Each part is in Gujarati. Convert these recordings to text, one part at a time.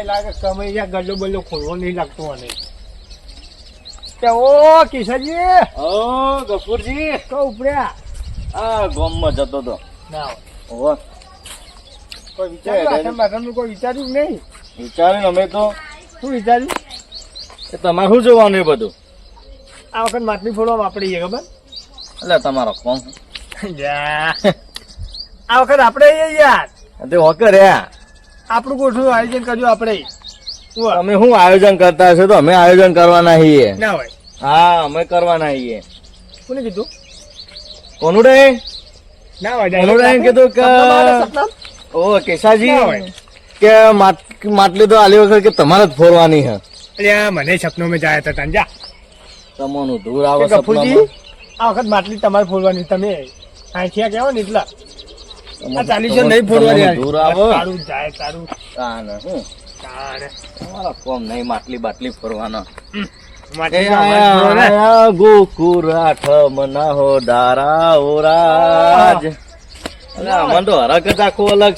લાગે કમાઈ ગયા ગલ્લો બલ્લો ખોલવો નહીં લાગતો અને ઓ કિશનજી ઓ ગફુરજી તો ઉપર્યા આ ગામમાં જતો તો ના ઓહો કોઈ વિચાર્યું કોઈ વિચાર્યું નહીં વિચાર્યું અમે તો શું વિચાર્યું તમારે શું જોવાનું એ બધું આ વખત માટલી ફોડવા વાપરી છે ખબર એટલે તમારો કોમ આ વખત આપણે યાર તે હોકે રે આપણું ગોઠવું આયોજન કરજો આપણે અમે શું આયોજન કરતા હશે તો અમે આયોજન કરવાના છીએ ના હોય હા અમે કરવાના છીએ કોને કીધું કોનું રે ના હોય કોનું રે કીધું કે ઓ કેશાજી કે માટલી તો આલી વખત કે તમારે જ ફોરવાની છે અરે મને સપનો મેં જાય હતા તાંજા તમોનું દૂર આવે ગફુરજી આ વખત માટલી તમારે ફોડવાની તમે આંખિયા કેવો ને એટલા આ 40 નહીં ફોડવાની દૂર આવો સારું જાય સારું કાન હું તમારા કોમ નહીં માટલી બાટલી ફરવાના ગોકુરાઠ મનાહો દારા ઓરાજ અમને તો હરકત આખો અલગ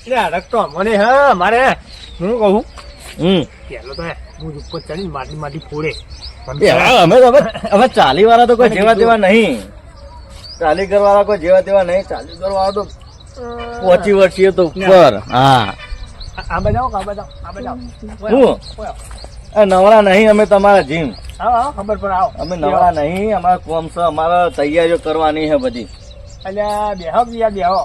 છે હરક તો મને હા મારે હું કહું હમ પેલો તો હું ઉપર ચડી માટલી ફોડે અમે તો હવે ચાલી વાળા તો કોઈ જેવા તેવા નહીં ચાલી ઘર વાળા કોઈ જેવા તેવા નહીં ચાલી ઘર વાળા તો 25 વર્ષીય તો ઉપર હા આ બજાવો હું નવરા નહીં અમે તમારા જીમ આવો ખબર પર આવો અમે નવરા નહીં અમારા કોમ છે અમારા તૈયારીઓ કરવાની છે બધી અલ્યા બેહો યાર બેહો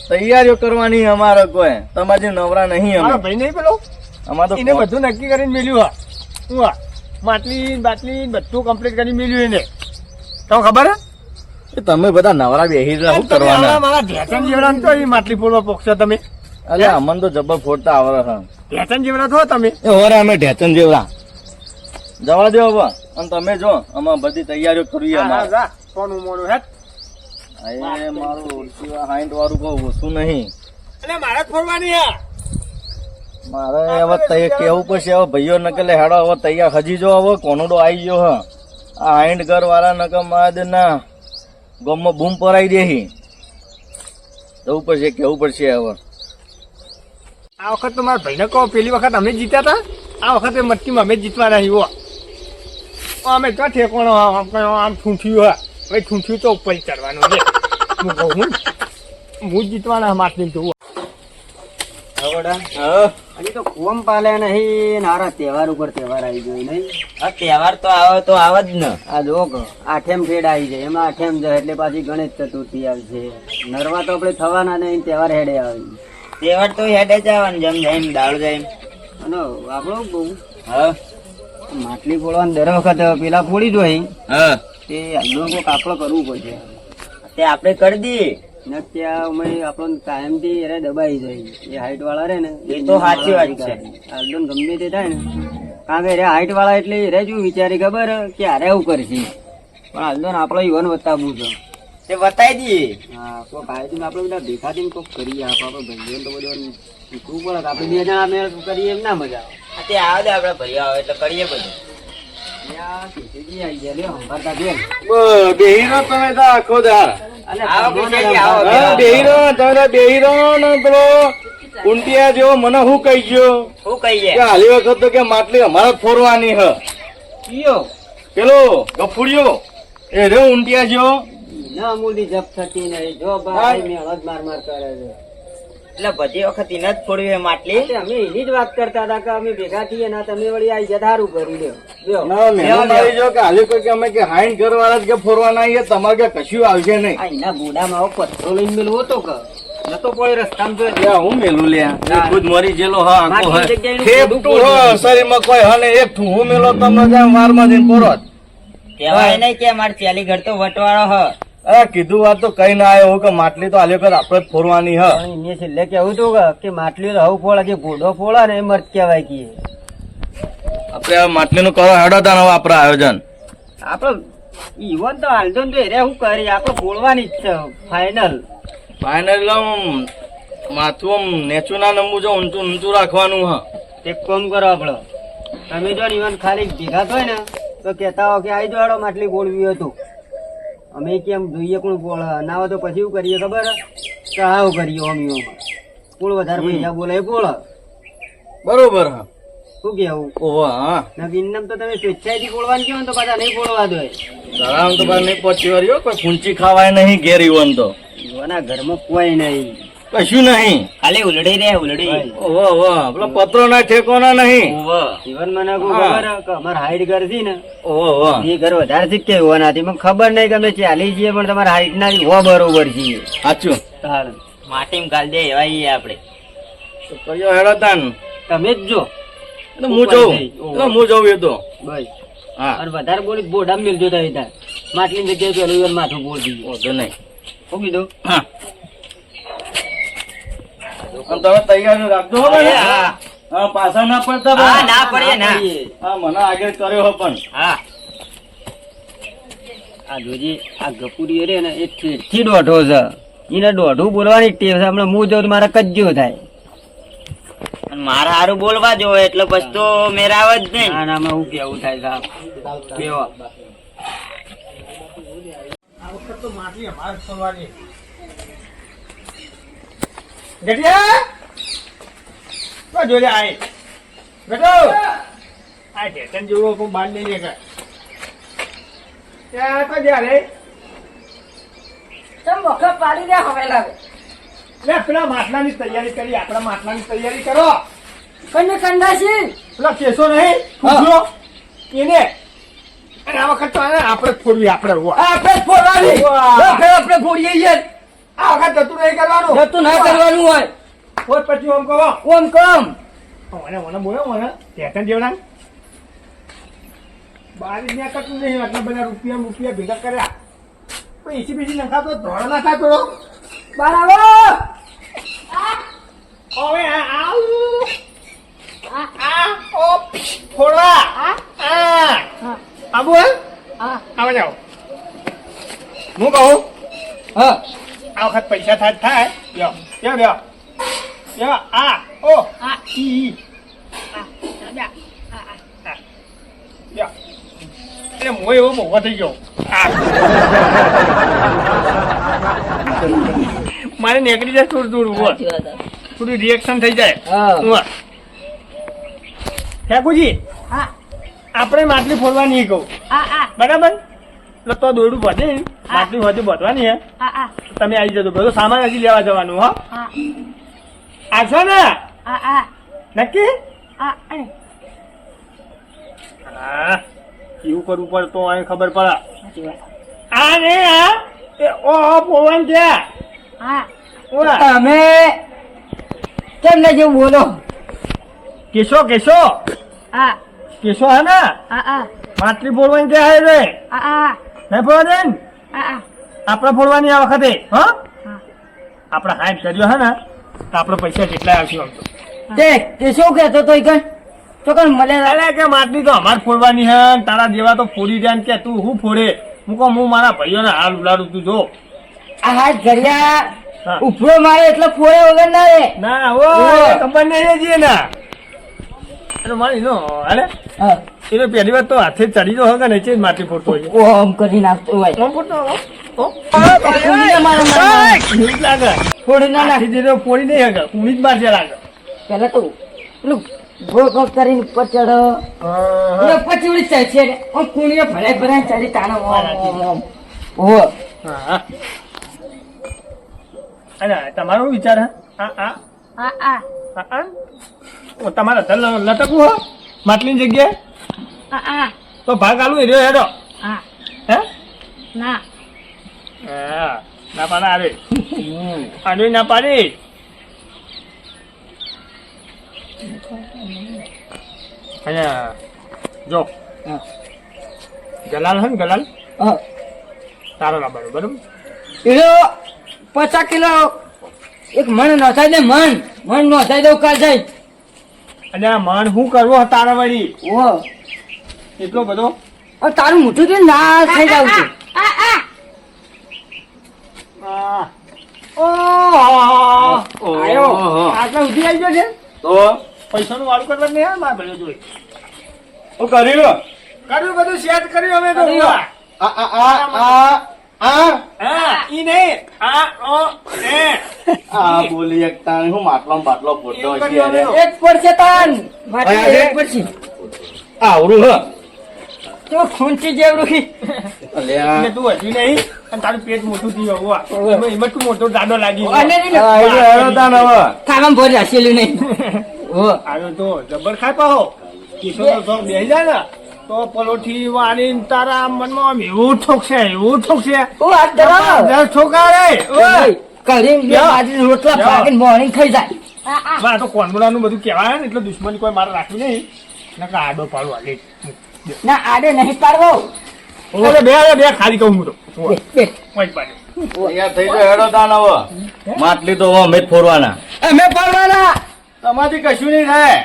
તૈયારીઓ કરવાની અમારે કોઈ તમારે નવરા નહીં અમે ભાઈ નહીં પેલો અમારે તો એને બધું નક્કી કરીને મેલ્યું હા માટલી બાટલી બધું કમ્પ્લીટ કરીને મેલ્યું એને તમને ખબર હે તમે બધા નવરા બેહી શું કરવાના મારા ઢેચણ જેવડા તો એ માટલી ફોડવા પોખશો તમે અલે અમન તો જબર ફોડતા આવડે છે ઢેચણ જેવડા થો તમે હોરે અમે ઢેચણ જેવડા જવા દો હવે અને તમે જો અમે બધી તૈયારીઓ કરવી અમારે કોનું મોડું હે એ મારું ઓળખીવા હાઈન્ટ વાળું કોઈ ઓછું નહીં એટલે મારે ફોડવાની હે મારે હવે કેવું પડશે હવે ભાઈઓ નકલે હેડો હવે તૈયાર હજી જો હવે કોનોડો આવી ગયો હ આ હાઈન્ટ ઘર વાળા નકર મારે ના ગામમાં બૂમ પરાઈ દેહી જવું પડશે કેવું પડશે હવે આ વખત તો મારા ભાઈને કહો પેલી વખત અમે જીત્યા હતા આ વખતે મટકીમાં અમે જીતવાના છીએ અમે તો ઠેકોણો આમ ઠૂંઠ્યું હા ભાઈ ઠૂંઠ્યું તો ઉપર ચડવાનું છે હું કહું હું જીતવાના માટલી જોવું તો કોમ પાલે નહીં નારા તહેવાર ઉપર તહેવાર આવી ગયો નહીં આ તહેવાર તો આવે તો આવે જ ને આ લોક આઠેમ ફેડ આવી જાય એમાં આઠેમ જાય એટલે પાછી ગણેશ ચતુર્થી આવશે નરવા તો આપડે થવાના નહીં તહેવાર હેડે આવી તહેવાર તો હેડે જ આવે જેમ જાય દાળ જાય અને આપણો બહુ હા માટલી ફોડવાનું દર વખત પેલા ફોડી જોઈ હા તે લોકો કાપડો કરવું પડશે તે આપણે કરી દઈએ ત્યાં આપણો કાયમ થી એને દબાઈ જાય એ હાઈટ વાળા રે ને એ તો સાચી વાત છે આલદન ગમે તે થાય ને કારણ કે હાઈટ વાળા એટલે રે શું વિચારી ખબર કે અરે એવું કરશે પણ આલદન આપડે યુવાન બતાવવું છે તે બતાવી દઈએ હા કોઈક આયોજન આપડે બધા દેખાતી કોઈક કરીએ આપડે ભાઈઓ તો બધું શીખવું પડે આપડે બે જણા મેળ કરીએ એમ ના મજા આવે તે આવે દે આપડે ભાઈ આવે એટલે કરીએ બધું બેહીરો તમે તો આખો દાર બેહીરો ને પેલો ઊંટિયા જેવો મને શું કહી ગયો શું કહીએ હાલી વખત તો કે માટલી અમારે ફોરવાની હ પેલો ગફુડિયો એ રે ઊંટિયા જેવો ના મૂડી જપ થતી નહીં જો ભાઈ મેળો માર માર કરે છે એટલે બધી વખત એને જ ફોડવી માટલી અમે એની જ વાત કરતા હતા કે અમે ભેગા થઈએ ના તમે વળી આવી જધારું કરી લ્યો હાલી કોઈ કે અમે કે હાઈન ઘર વાળા જ કે ફોરવાના આવીએ તમારે કે કશું આવશે નહીં એના બોડામાં આવો પથ્થરો લઈને મેળવો હતો કે નતો કોઈ રસ્તામાં જો હું મેલું લ્યા ખુદ મરી જેલો હા શરીરમાં કોઈ હને એક ઠું મેલો તમને જ્યાં વારમાં જઈને પોરો કેવાય નહીં કે મારે પેલી ઘર તો વટવાળો હ કીધું વાત તો કઈ ના આવ્યો કે માટલી તો હાલી વખત આપડે જ ફોરવાની હ એને છેલ્લે કેવું હતું કે માટલી તો હવ ફોડા જે ઘોડો ફોડા ને એ મર્દ કહેવાય કે આપડે માટલી નું કરો હેડો તા આપડે આયોજન આપડે ઈવન તો હાલતો તો એરે શું કરી આપડે ફોડવાની જ છે ફાઈનલ માથું નેચું ના નંબુ જો ઊંચું ઊંચું રાખવાનું હ એક કામ કરો આપડે તમે જો ઈવન ખાલી ભેગા થાય ને તો કેતા હો કે આઈ જોડો માટલી ફોડવી હતું અમે કેમ જોઈએ કોણ ફોડ ના હોય તો પછી શું કરીએ ખબર કે આવું કરીએ અમીઓમાં કોણ વધારે પૈસા બોલે ફોડ બરોબર હા શું કેવું ઓહો હા નવીનમ તો તમે સ્વેચ્છાએથી બોલવાનું કહો ને તો પાછા નહીં બોલવા દો ધરામ તો બાર નહીં પહોંચી વર્યો કોઈ ફૂંચી ખાવાય નહીં ઘેર ઈવન તો યુવાના ઘરમાં કોઈ નહીં કશું નહીં ખાલી ઉલડી રે ઉલડી ઓહો ઓહો પેલો પત્રો ના ઠેકોના નહીં જીવન મને કોઈ ખબર કે અમારે હાઈટ ઘર છે ને ઓહો ઓહો એ ઘર વધારે છે કે હોવાનાથી મને ખબર નહીં કે અમે ચાલી છીએ પણ તમારા હાઈટ ના હો બરોબર છીએ સાચું તાર માટીમાં ગાલ દે એવા ઈ આપણે તો કયો હેડો તાન તમે જ જો એટલે હું જઉં એટલે હું જઉં એ તો બસ હા અને વધારે બોલી બોડા મિલજો થાય ત્યાં માટલી જગ્યાએ પેલું વાર માથું બોલ દીધું વાંધો નહીં શું કીધું હા અને તમે તૈયારી રાખજો હો ભાઈ. હા. હા પાછા ના પડતા હા ભાઈ. ના પડે ના હા મને આગળ કર્યો હો પણ હા આ જોજી આ ગપુરી રે ને એ ઠેઠથી દોઢો છે એને દોઢું બોલવાની ટેવ છે હમણાં હું જાઉં તો મારા કજ્જો થાય અને મારા હારું બોલવા જો એટલે પછી તો મેરા આવે જ નહીં ના ના હું કેવું થાય સાહેબ કેવો આ વખત તો માટલી અમારે જ ફોડવાની. ગઢિયા તો જોડે આય બેટો આ ઢેકણ જેવો કોઈ બાર નહીં લેખા ત્યાં તો જ્યારે લે પેલા માટલાની તૈયારી કરી આપણા માટલાની તૈયારી કરો પેલા કેસો નહીં પૂછ્યો એને અને આ વખત તો આપણે જ ફોડવી આપણે આપણે જ ફોડવાની આપણે ફોડીએ યાર આ વખત જતું નહીં કરવાનું જતું ના કરવાનું હોય ફોડ પછી આમ કહો ઓમ કમ મને બોલો મને ટેકન જેવડા બારી ને કતું નહીં આટલા બધા રૂપિયા ભેગા કર્યા કોઈ એસી બીસી નખાતો ધોળો ના થતો બરાબર હવે ફોડવા આબુ આવો જાઓ હું કહું હા આ વખત પૈસા થાય લ્યો લ્યો લ્યો લ્યો આ ઓ ઈ લ્યો એટલે હું એવો મોકો થઈ ગયો મારે નીકળી જાય થોડું થોડું રિએક્શન થઈ જાય હા. ઠાકોરજી આપણે માટલી ફોડવાની કહું બરાબર એટલે તો દોરડું વધે માટલી વધુ વધવાની હે તમે આવી જજો બધો સામાન હજી લેવા જવાનું હો આવશો ને નક્કી હા એવું કરવું પડે તો અહીં ખબર પડે આ ને આ ઓ પોવન ક્યાં ઓલા તમે કેમ ને જેવું બોલો કેશો કેશો કેશો હે ને માટલી ફોડવાની ક્યાં હે રે નહીં ફોડવા દે ને આપણે ફોડવાની આ વખતે હા આપણે હાઈટ કર્યો હે ને તો આપણે પૈસા જેટલા આવશે આમ તો તે શું કહેતો તો કઈ તો કઈ મળે અરે કે માટલી તો અમારે ફોડવાની હે ને તારા જેવા તો ફોડી દે ને કે તું હું ફોડે હું કહું હું મારા ભાઈઓને હાલ ઉલાડું તું જો આ હાથ ઘડિયા હા. ઉપરો મારે એટલે ફોડે વગર ના રે ના ઓ ખબર નહીં જઈએ ના અરે મારી નો અરે હા. એને પહેલી વાર તો હાથે ચડી જો હે નીચે જ માટી ફોડતો હોય ઓમ કરી નાખતો હોય કોણ ફોડતો ફોડીને મારો મારો. કુણી જ લાગે ફોડી ના નાખ નાખી દીધો ફોડી નહીં હગે કુણી જ મારજે લાગે પેલા તો પેલું ગોળ ગોળ કરીને ઉપર ચડો એટલે પછી ઉડી જાય છે આમ કુણીઓ ભરાય ભરાય ચાલી તાણો ઓહો હા અને તમારો શું વિચાર હે આ ઓ તમારે લટકવું હો માટલીની જગ્યાએ તો ભાગ આલું એ રહ્યો હેડો હે હા ના પાડે આવે આને ના પાડી અને જો ગલાલ હે ને ગલાલ હા. તારો લાવવાનો બરોબર એનો 50 કિલો એક મણ નોંધાઈ દે મણ નોંધાઈ દઉં કાલ જાય અને આ મન શું કરવો તારા વળી ઓહો એટલો બધો હવે તારું મોટું તો ના થઈ જાવ છે આયો આટલા ઉધી આવી ગયો છે તો પૈસાનું વાળું કરવા નહીં આવે મારા ભાઈઓ જોડે હું કર્યું કર્યું બધું સેટ કર્યું અમે તો કર્યું. આ હા ઈ નહીં આ ઓ એ આ બોલી એકતા હું માટલો ને બાટલો ફોટો એવું છે કર્યું અરે. અમે. એક પડશે તાન માટે અરે, એક પડશે આવડું હ તો ખૂંચી જેવડું અલ્યા એટલે તું હજી નહીં અને તારું પેટ મોટું થયું હોવા એમાં તું મોટો દાડો લાગી ગયો. અને આ આઈડિયા હેડો તાન હવે ખાવામાં ભરી રાખેલું નહીં ઓ આવ્યો તો જબર ખાય પાહો કીધો તો થોડો બેસી જાય ને તો પલોઠી વાળીને તારા મનમાં આમ એવું ઠોકશે ઓ આ ધરાવ દસ ઠોકા રે ઓય. કરીને બે યા. બાજરી રોટલા યા. ભાગીને મોર્નિંગ થઈ જાય આ તો કોનબડાનું બધું કહેવાય ને એટલે દુશ્મની કોઈ મારે રાખવી નહીં નકા આડો પાડો હાલે ના આડે નહીં પાડવો અરે બે ખાલી કહું હું તો બે, બે. ઓય જ પાડ્યો. અહીંયા થઈ જાય હેડો તાન હવે માટલી તો હવે અમે જ ફોરવાના અમે પાડવાના તમારાથી કશું નહીં થાય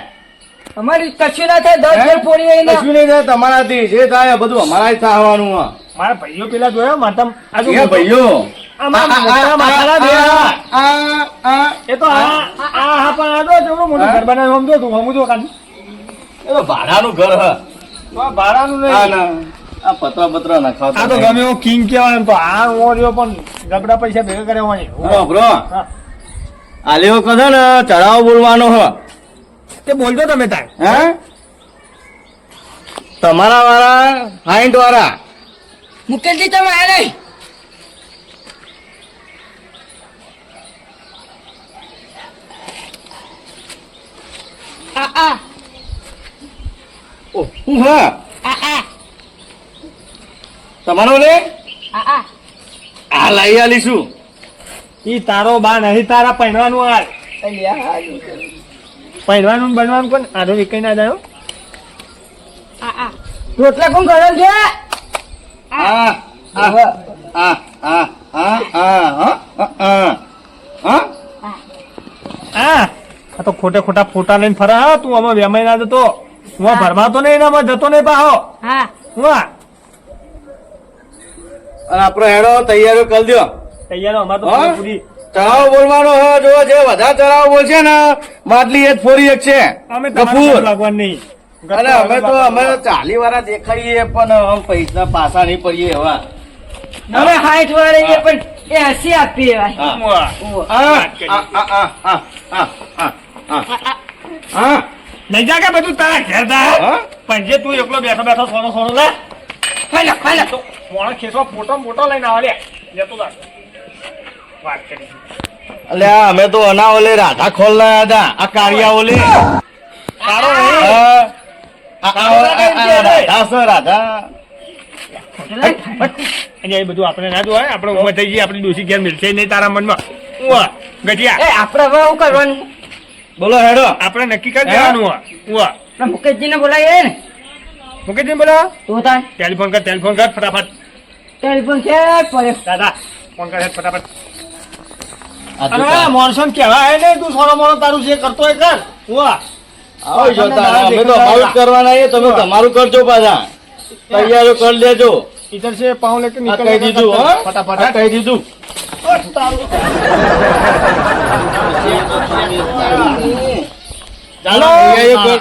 અમારી કશું ના થાય 10 ફેર પોડી હોય કશું નહીં થાય તમારાથી જે થાય એ બધું અમારા જ થવાનું હે. મારા ભાઈઓ પેલા જોયા માતા આ જો એ ભાઈઓ આમાં મોટા માથાના બે આ એ તો આ પણ આ જો જેવડો મોટો ઘર બનાવ્યો સમજો તું સમજો કાઢી એ તો ભાડાનું ઘર હ તો આ ભાડાનું આ નહીં ના આ પતરા નખાવતા આ તો ગમે એવો કિંગ કહેવાય ને તો આ ઓર્યો પણ ગગડા પૈસા ભેગા કર્યા હોય બ્રો હા. આલ્યો કદા ને ચડાવ બોલવાનો હ તે બોલજો તમે તાર હે તમારા વાળા હાઈન્ટ વાળા મુકેશજી તમે આ નહીં આ હું હા આ તમારો લે આ આ લઈ આલીશું ઈ તારો બા નહીં તારા પહેરવાનું હાલ પહેરવાનું ને બનવાનું કોણ આધો વિકઈ ના જાય હો. રોટલા કોણ કરે છે આ આ આ આ આ આ હા હા આ તો ખોટા ફોટા લઈને ફરે હા તું આમાં વેમાઈ ના જતો હું આ ભરમાતો નહીં ને આમાં જતો નહીં પાહો હા હું આ અને આપણો હેડો તૈયારીઓ કરી દો તૈયાર અમાર તો હા? પૂરી ચડાવ બોલવાનો હ જો જે વધારે ચડાવ બોલશે ને માટલી એ જ ફોરી એક છે અમે તમારા ગફૂર લાગવાનું નહીં અને અમે 40 વાળા દેખાઈએ પણ આમ પૈસા પાછા નહીં પડીએ એવા હવે 60 વાળી એ પણ એ હસી આપી એવા હા. હું આ આ આ આ આ નહીં જા કે બધું તારા ઘેર જા હા? પણ જે તું એકલો બેઠો સોનો લે ખાલા તો મોણો ખેંચવા મોટો લઈને આવે લે લેતો જા વાત કરી અલ્યા અમે તો અના ઓલે રાધા ખોલ ના હતા આ કાળિયા ઓલે તારો રાધા છે રાધા અને એ બધું આપણે ના જોવાય આપણે ઉંમર થઈ ગઈ આપણી ડોસી ઘેર મિલશે નહીં તારા મનમાં ઉવા ગઠિયા એ આપણે હવે શું કરવાનું બોલો હેડો આપણે નક્કી કરી દેવાનું ઉવા મુકેશજી ને બોલાવીએ ને મુકેશજી બોલો તું તાન ટેલિફોન કર ફટાફટ ટેલિફોન છે પડ્યો દાદા ફોન કર ફટાફટ આ તો અને મોનસોન કહેવાય ને તું સોનો મોનો તારું જે કરતો હોય કર ઉવા આવો જોતા અમે તો અમારું જ કરવાના છીએ, તમે તમારું કરજો પાછા તૈયારીઓ કરી લેજો इधर से पाँव लेके આ निकल કહી દીધું હો फटाफट આ કહી દીધું ચાલો તૈયારીઓ કર.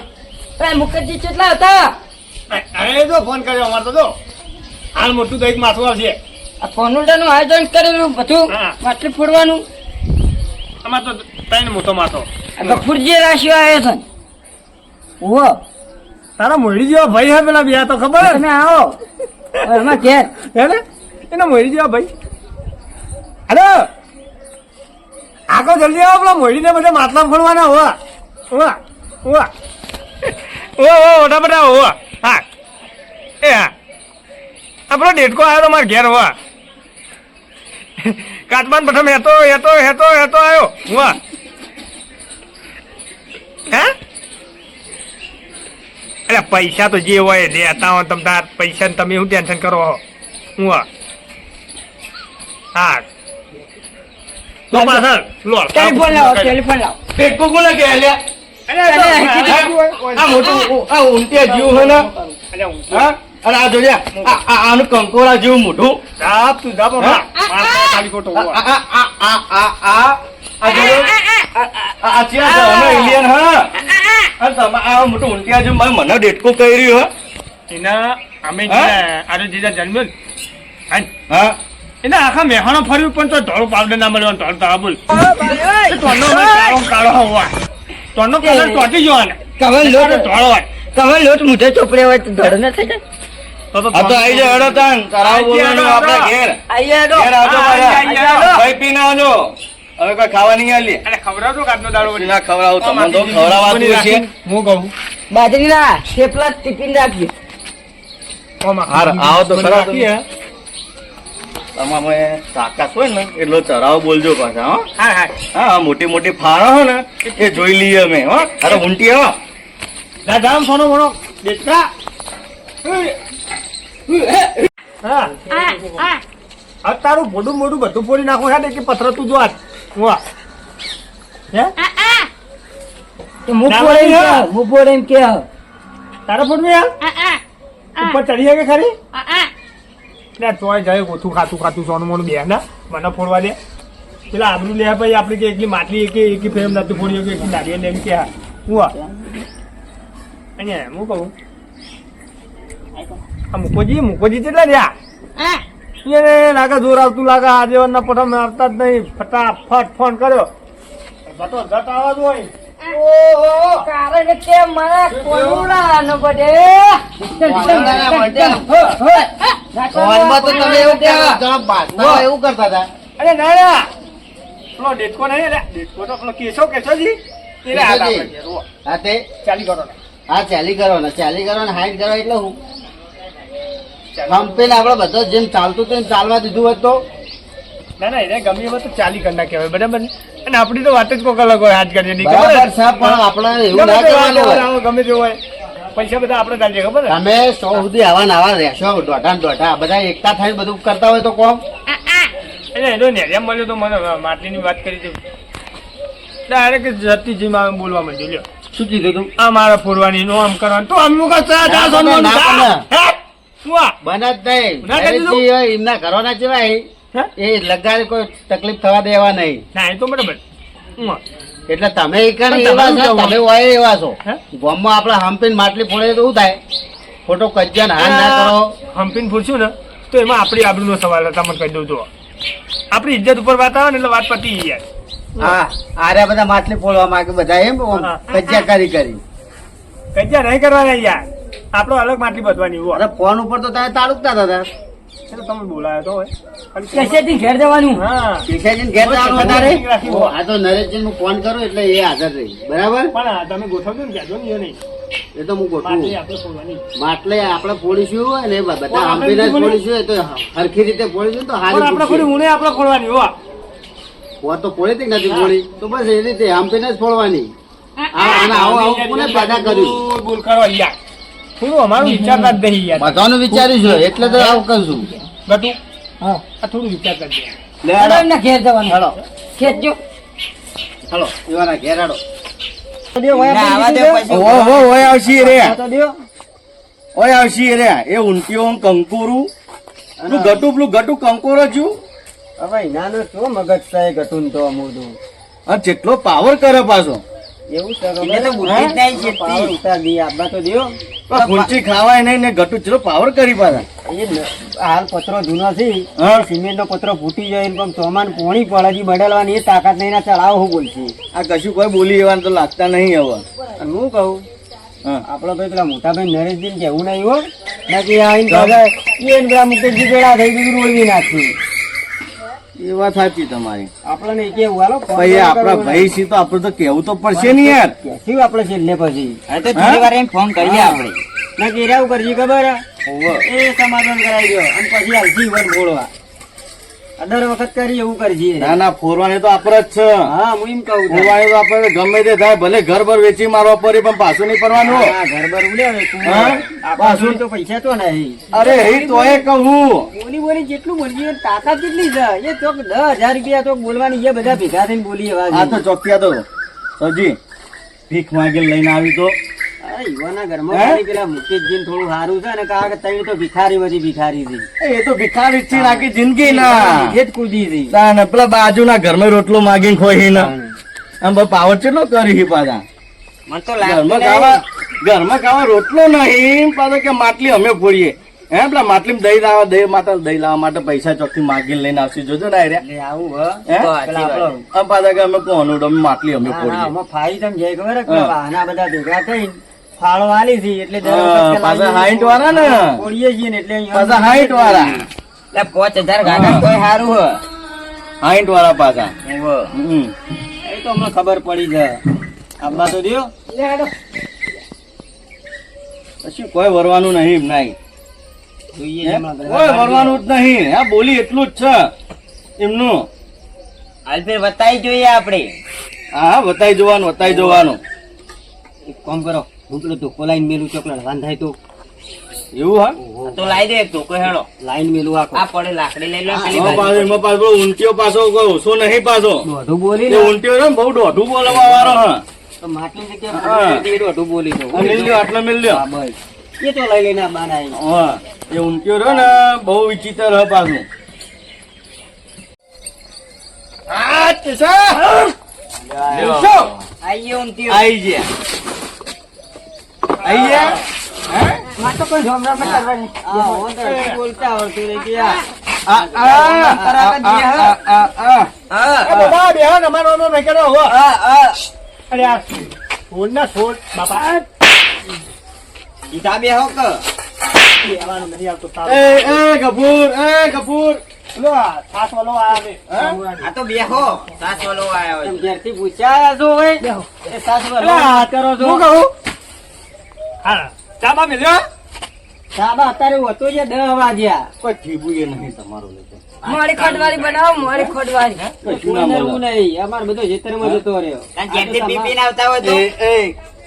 એ મુકેશજી કેટલા હતા અરે જો ફોન કર્યો અમારે તો જો હાલ મોટું તો એક માથું આવશે આ ફોનુડાનું આયોજન કરેલું બધું હા. માટલી ફોડવાનું અમારે તો ત્રણ મોટો માથો આ ગફુરજી રાશિઓ આયોજન ઓહો તારા મોડી જેવા ભાઈ હે પેલા બે તો ખબર તમે આવો એમાં ઘેર હે ને એના મોડી જેવા ભાઈ અરે આગો જલ્દી આવો પેલા મોડી ને બધા માટલા ફોડવાના હોવા હોવા હોવા ઓ મોટા મોટા હોવા હા એ હા આપણો ડેટકો આવ્યો તો મારા ઘેર હોવા કાચબાન પ્રથમ હેતો આવ્યો હોવા હે અરે પૈસા તો જે હોય દેતા હોય તમ તાર પૈસા ને તમે શું ટેન્શન કરો હું હા તો પાછળ લો ટેલિફોન લાવો ટેલિફોન લાવો પેટકો કોને કહે લ્યા? આ મોટું આ ઊંટિયા જેવું હે ને હા અને આ જોજે આનું કંકોડા જેવું મોઢું ખાલી ખોટો આ જોજો. આ ચિયા છે અમે ઇન્ડિયન હા અને તમે આ મોટું ઊંટિયા જેવું મને ડેટકો કહી રહ્યું એના અમે હા? આજે જીજા જન્મ્યો ને હા એ એને આખા મેહાણો ફર્યું પણ તો ધોળો પાવડર ના મળ્યો ધોળ તાળા બોલ તોનો કાળો હોવા તોનો કલર તોટી જવાનો કમલ લોટ ધોળો હોય કમલ લોટ મુઠે ચોપડે હોય તો ધડ ન થઈ જાય આ તો આઈ જાય હેડો તાન કરાવ બોલવાનું આપણે ઘેર આયા ઘેર આવજો પાછા. આયા. ભાઈ પીને આવજો હવે કોઈ ખાવા નહીં આલી અરે ખવડાવજો કાચનો દાડો વળી. ના ખવડાવું તમને તો ખવડાવાતું છે હું કહું બાજરીના થેપલા ટિફિન રાખજો હાર આવો તો ખરા તમે. રાખીએ. તમારે તાકાત હોય ને એટલો ચરાવ બોલજો પાછા હો હા હા હા મોટી મોટી ફાળો હો ને એ જોઈ લઈએ અમે હો અરે ઊંટી હો દાદા સોનો મોનો દેખતા હા આ તારું મોઢું મોઢું બધું ફોડી નાખો છે કે પથર તું જો આજ વાહ હે તો મુપોડે એમ કે મુપોડે એમ કે તારા ફોડવું યાર ઉપર ચડી જાય કે ખરી ના તોય જાય ઓછું ખાતું સોનું મોનું બે ના મને ફોડવા દે પેલા આબરું લે ભાઈ આપડી કે એકલી માટલી એકી ફ્રેમ નથી ફોડી કે એકલી નારિયેળ ને એમ કે હા હું અહીંયા હું કહું આ મુકોજી કેટલા રહ્યા એને લાગે જોર આવતું લાગે આજે ના પઠા મારતા જ નહીં ફટાફટ ફોન કર્યો જતો જટ આવાજ હોય ઓહો કારણ કે મને કોનુડા ન પડે ફોનમાં તો તમે એવું એવું કરતા હતા અરે ના ના પેલો ડેટકો નહીં રે ડેટકો તો પેલો કેશોજી એને હાથ આપે છે રો હા તે ચાલી કરો ને હા ચાલી કરો ને 60 કરો એટલે હું કંપની આપડે બધો જેમ ચાલતું હતું એમ ચાલવા દીધું હોત તો ના ના એને ગમે એમાં તો ચાલી કરના કહેવાય બરાબર ને અને આપડી તો વાત જ કોક અલગ હોય હાથ કરીએ નહીં ખબર બરાબર છે પણ આપણે એવું ના કરવાનું હોય ગમે તે હોય પૈસા બધા આપણે ચાલીએ ખબર ને તમે 100 સુધી આવા નવા રહેશો દોઢા બધા એકતા થઈને બધું કરતા હોય તો કોમ એટલે એનો નેરિયા મળ્યો તો મને માટલીની વાત કરી હતી ડાયરેક્ટ જતીજીમાં બોલવા માંડ્યો લ્યો શું કીધું તું આ મારા ફોડવાની નો આમ કરવાનું તો અમુક ના બને. બને જ ના કરી દીધું? નહીં એમના ઘરોના જેવાય એ લગાડે કોઈ તકલીફ થવા દેવા નહીં ના એ તો બરાબર એટલે તમે પણ એવા તમે છો કેવું? તમે હોય એવા છો હે? ગામમાં આપણે હંપીને માટલી ફોડે તો શું થાય ખોટો કજ્જા ના ના કરો હમ્પીને પૂછ્યું ને તો એમાં આપણી આબરૂનો સવાલ હતા મને કહી દઉં તો આપણી ઇજ્જત ઉપર વાત આવે ને એટલે વાત પતી યાર હા આરે બધા માટલી ફોડવા માંગે બધા એમ હા. કજ્જા કરી કજ્જા નહીં કરવાના યાર આપણો અલગ માટલી બધવાની હોય અરે ફોન ઉપર તો તમે તાળુકતા હતા એટલે તમે બોલાયો તો હોય ખાલી કેસેથી ઘેર જવાનું હા કિશનજીને ઘેર જવાનું વધારે રાખી ઓ, આ તો નરેશજી હું ફોન કરું એટલે એ હાજર રહી બરાબર પણ આ તમે ગોઠવજો ને કહેજો ને એ નહીં એ તો હું ગોઠવું માટલી આપણે ફોડવાની માટલે આપણે ફોડીશું અને પણ બધા આપણે હંપીને જ બીજું ફોડીશું એ તો હરખી રીતે ફોડીશું તો પણ હારી આપણે ફૂટશે. ફોડી ઊણે આપણે ફોડવાની હો ફોડ તો ફોડી હતી કે નથી ફોડી તો બસ એ રીતે હંપીને જ ફોડવાની અને આવું આવું કોને પેદા કર્યું બોલ કરો યાર થોડું અમારું વિચારતા જ નહીં યાર બધાનું વિચાર્યું છે એટલે તો આવું કરું છું ગટુ હા આ થોડું વિચારતા જ નહીં. લે હાલો. એમના ઘેર જવાનું હાલો ખેંચજો હાલો એવાના ઘેર હાલો ઓય આવશી રે તો દ્યો. ઓય આવશી રે એ ઊંટીઓ કંકુરું પેલું ગટુ કંકોરો છું હવે નાનો શું મગજ થાય ગટુન તો અમુદું અને જેટલો પાવર કરે પાછો એવું છે એને તો બુદ્ધિ જ નહીં છે. પાવર ઉતાર દી આપવા તો દ્યો ખૂંચી ખાવાય નહીં ને ગટુ જેટલો પાવર કરી પાછા એ હાલ પત્રો જૂનો છે હા. સિમેન્ટ નો પત્રો ફૂટી જાય ને ચોમાન પોણી પડે બદલવાની એ તાકાત નહીં ના ચડાવ હું બોલશે આ કશું કોઈ બોલી એવા તો લાગતા નહીં હવે અને હું કહું હા. આપડે ભાઈ પેલા મોટા ભાઈ નરેશજી ને કેવું નહીં હો બાકી આઈને કાકા એને પેલા મુકેશજી પેલા થઈ ગયું રોળવી નાખ્યું એ વાત સાચી તમારી આપણને કેવું હાલો ભાઈ આપણા ભાઈ છે તો આપણે તો કેવું તો પડશે ને યાર કેવું આપણે છેલ્લે પછી હવે તો થોડી વાર એમ ફોન કરીએ આપણે ના કે એવું કરજી ખબર એ સમાધાન કરાવી દો અને પછી આવજી વન બોલવા દર વખત કરી એવું કરજી ના ના ફોરવાની તો આપણે જ છે હા હું એમ કહું છું. ફોરવાની તો આપણે ગમે તે થાય ભલે ઘર ભર વેચી મારવા પડે પણ પાછું નહીં પડવાનું હા, ઘર બર ઉડ્યા હા? પાછું તો પૈસા તો નહીં અરે એ તોય કહું બોલી જેટલું બોલીએ તાકાત કેટલી છે એ ચોક 10,000 રૂપિયા તો બોલવાની એ બધા ભેગા થઈને બોલી આ એવા તો ચોક્યા તો સજી ભીખ માંગી લઈને આવી તો યુવાના ઘરમાં ખાલી પેલા મુકેશજી થોડું સારું છે ને કારણ કે તમે તો ભિખારી બધી ભિખારી છે એ તો ભિખારી જ છે આખી જિંદગી ના એ જ કૂદી હતી તાને પેલા બાજુના ઘરમાં રોટલો માગીને ખોઈ ને આમ પાવર ચેટલો કરી પાછા મને તો લાગતું ઘરમાં નહીં. ખાવા રોટલો નહીં પાછો કે માટલી અમે ફોડીએ હે પેલા માટલી દહીં લાવવા માટે પૈસા ચોખ્ખી માગીને લઈને આવશે જોજો ને રે એટલે આવું હે તો સાચી પેલા વાત. આપણો આમ પાછા કે અમે કોનું અમે માટલી અમે ફોડીએ આમાં ફાઈ તમે જઈ ખબર કે હા. વાહના બધા ભેગા થઈને ફાળો આલી છે એટલે દર હા, વખત પાછા લાવીએ 60 વાળા ને. ફોડીએ છીએ ને એટલે અહીંયા પાછા 60 વાળા એટલે 5000 ગાડા તોય સારું હ 60 વાળા પાછા ઓહો. હમ. એ તો અમને ખબર પડી છે આંબા તો દ્યો પછી કોઈ વરવાનું નહીં એમ નહીં જોઈએ હે? છે હમણાં બધા. કોઈ વરવાનું જ નહીં હા બોલી એટલું જ છે એમનું હાલ ફેર બતાવી જોઈએ આપણે હા વતાઈ જોવાનું એક કામ કરો હું પેલો ધોકો લાઈન મેલું ચોકલેટ વાન થાય તો એવું હા તો લાવી દે એક ટોકો હેડો લાઈન મેલું આખો આ પડે લાકડી લઈ લો પેલી એમાં બાજુ. પાછો પેલો ઊંટિયો પાછો કોઈ ઓછો નહીં પાછો દોઢું બોલી એ ને ઊંટિયો છે ને બહુ દોઢું બોલવા વાળો હા તો માટલી હા. જગ્યાએ દોઢું બોલી દો આ મિલ લ્યો આટલો મિલ લ્યો હા, બસ. એ તો લઈ લઈને બાર આવી હા એ ઊંટિયો રહ્યો ને બહુ વિચિત્ર હ પાછું આ ટીસા લ્યો. આઈએ ઊંધિયું. આઈ ગયા આઈ ગયા માં તો કોઈ ઝોમરા માં કરવાની હા, હું તો હજી બોલતા આવડતું નહીં કે આ આ એ બાબા બેહો ને અમારો નો નહીં કરો હો અરે આ છોડ ના છોડ બાપા ઈટા બે હો કે બેહવાનું નથી આવતું તાવ. એ કપૂર લો આ છાસ વાળો આ બે. આ તો બેહો સાસ વાળો આયો તમે ઘેરથી પૂછ્યા છો હોય એ સાસુ અરે આ કરો છો હું કહું હા ચાબા મેલ્યો સાબા અત્યારે હોતો છે 10 વાગ્યા કોઈ ઠીબુ એ નહીં તમારો લેતો મોડી ખોટવાળી બનાવો મોડી ખોટવાળી કશું ના કોઈ મળે. નહીં અમારે બધો ખેતરમાં જતો રહ્યો અને જેમથી પીપીને આવતા હોય તો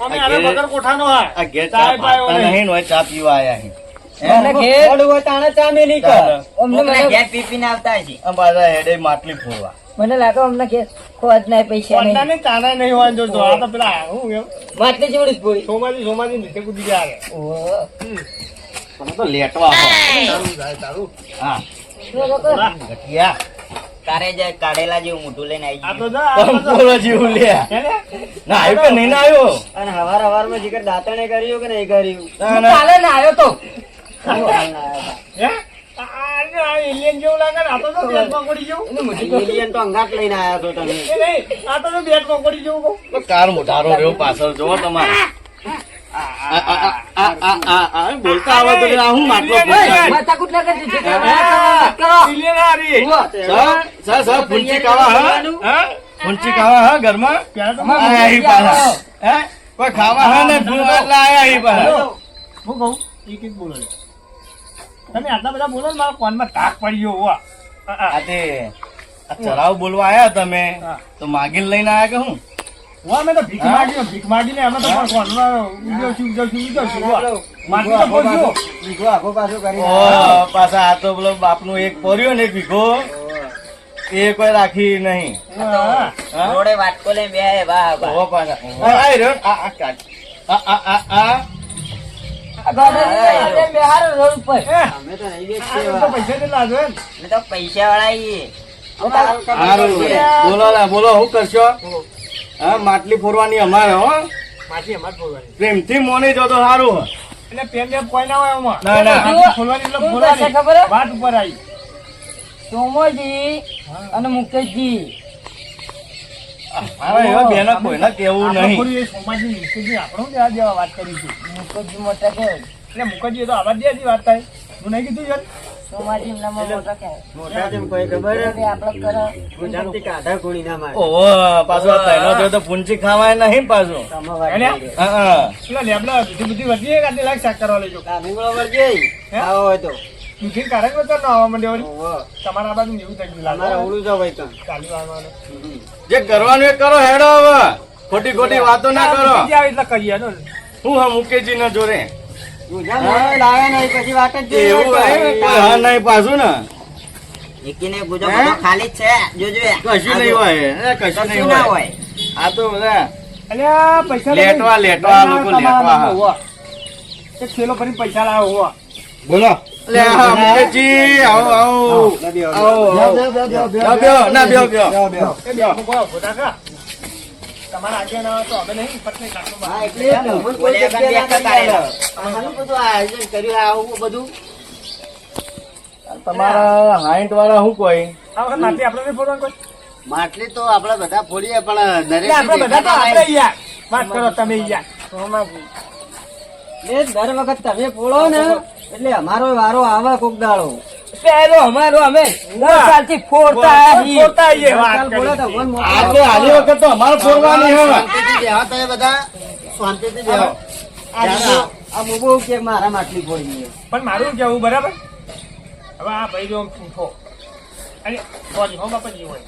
અમે આને વગર કોઠાનો હા આ ઘેર ચાય ચા પાયો પાતા નહીં. નહીં ને હોય ચા પીવા આયા અહીં. અમને ઘેર થોડું હોય તાણે ચા મેલી કર અમને કોકના મને ઘેર પીપીને આવતા હશે આ પાછા હેડે માટલી ફોડવા મને લાગે અમને ઘેર ખોટ નહીં પૈસા કોઠા નહીં ને ચાના નહીં હોય જો તો આ તો પેલા હું એમ માટલી જેવડી જ પૂરી સોમાજી નીચે કૂદી ગયા ઓહો. તમે તો લેટવા આવો. તારું જાય તારું હા શું લોકો? ગઠિયા કારે જાય કાઢેલા જેવું મોઢું લઈને આવી આ તો ગયું. જા આ તો જા. કંકોડો જેવું લે હે ને? ના આવ્યો કે નહીં ના આવ્યો અને હવારમાં જીકર દાંતણે કર્યું કે નહીં કર્યું ના, હું ના. કાલે ના આવ્યો તો હે? આ એલિયન જેવું લાગે ને આ તો બેટમાં પડી જવું એનું મોઢું તો એલિયન તો અંગાત લઈને આયા છો તમે એ નહીં આ તો બેટમાં પડી જવું કહું તો કાર મોટારો રહ્યો પાછળ જોવો તમારે બોલતા આવે તો આ હું માટલો ફૂંચી માથાકૂટ ના કરજો. જે કરો. એલિયન આ રહી. સર ફૂંચી કાવા હા ફૂંચી કાવા હા ઘરમાં ત્યાં તો આયા અહીં પાછા હે કોઈ ખાવા હા ને ફૂંચવા એટલે આયા અહીં પાછા હું કહું એક એક બોલો તમે આટલા બધા બોલો ને મારા કોનમાં ટાક પડી ગયો હોવા આ તે આ ચરાવ બોલવા આયા તમે હા. તો માગીને લઈને આયા કે હું હોવા મેં તો ભીખ માગીને અમે તો પણ કોનમાં ઉડ્યો છું હોવા માટી તો બોલજો બીજો આખો પાછો કરી ઓ પાછા આ તો પેલો બાપનું એક પોર્યો ને એક વીઘો એ કોઈ રાખી નહીં હા. હા? રોડે વાટકો લઈને બેહે, વાહ, વાહ. ઓહો પાછા આ રહ્યો ને, આ કાઢ. આ આ ગાડાની અંદર બેહારો રોડ ઉપર. અમે તો નહીં આ વેચીએ તો એવા. પૈસા કેટલા હતો એમ? અમે તો પૈસા વાળા છીએ. હારું. બોલો લા, બોલો શું કરશો હા માટલી ફોરવાની અમારે હો માટી અમારે ફોડવાની. પ્રેમથી મોની જો તો સારું હો. એટલે પેન બેન કોઈ ના હોય એમાં. ના, ના. માટી ફોડવાની એટલે શું ફોડવાની. કરશે ખબર હે? વાત ઉપર આવી સોમોજી અને મુકેશજી મારા એવા બેનો કોઈને કેવું આપણે નહીં ફોડ્યું એ સોમાજી મુકેશજી આપણો દેવા જેવા વાત કરીશું મુકેશજી મોટા કે એટલે મુકેશજી તો આવા દેવાથી વાત થાય હું નહીં કીધું યાર સોમાજી નામાં મોટા કે મોટા જેમ કોઈ ખબર હે? આપણે કરો ગુજરાતી કાઢા કોણી ના મારે ઓહો પાછો આ તૈનો જોયો તો પૂંચી ખાવાય નહીં પાછું તમે વાત એને? કરી. હા એટલે લેબડા બુદ્ધિ વધી કાઢી લાગ શાક કરવા લેજો કાઢીંગળો વળગે. આવો હોય તો દુખી કારક વગર ના આવવા માંડ્યો વળી. ઓહો. તમારા બાજુ એવું થઈ ગયું તમારે લાગે. ઓળું જાવ ભાઈ કાં. ચાલી વારવાનું. જે કરવાનું એ કરો હેડો હવે ખોટી ખોટી વાતો ના કરો બીજી આવે એટલે કરીએ ને. હું હા મુકેશજી ના જોડે ગુજરાત મોડો લાવ્યા નહીં પછી વાત જ જોઈએ એવું હોય હે? તો. કોઈ હા નહીં પાછું ને એકીને ગુજો હે? બધો ખાલી જ છે જોજો એ. કશું નહીં હોય કશું નહીં કશું ના હોય હોય. આ તો બધા અલ્યા પૈસા લેટવા, લેટવા, આ લોકો લેટવા, હા. એક થેલો ભરીને પૈસા લાવો હોવા. બોલો લે હા મુકેશજી આવો આવો લે બેહો, આવો બેહો, બેહો, બેહો, બેહો, ના બેહો ના બેહો બેહો બેહો, બેહો. એ બે ભૂખો ફોટા ખા. તમારા આગળ ના હોય તો અમે નહીં પટને કાઢો બહાર. હા, એટલે જ ને. મને કોઈ બોલે જગ્યાએ આગળ ના બેઠા લઈ આવ્યો. આ હાલું બધું આયોજન કર્યું આવું બધું તમારા 60 વાળા શું કોઈ આ વખત માટી આપણે નહીં ફોડવાનું કોઈ? માટલી તો આપણે બધા ફોડીએ પણ દરેક એટલે આપણે બધા તો આપણે યાર વાત કરો તમે યાર. સોમાજી એ દર વખત તમે ફોડો ને એટલે અમારો વારો આવે કોક દાડો પહેલો અમારો અમે 10 સાલથી ફોડતા આહી. ફોડતા આઈએ વાત ચાલ ફોડો તો કરી. મન મોકલો. આ તો આલી વખત તો અમારે ફોડવાની હે શાંતિથી બેહો તમે બધા શાંતિથી બેહો. આ મોબો કે મારા માટલી ફોડી છે. પણ મારું કેવું બરાબર હવે આ ભાઈ જો આમ ઠૂઠો અને સોરી હો બાપાજી હોય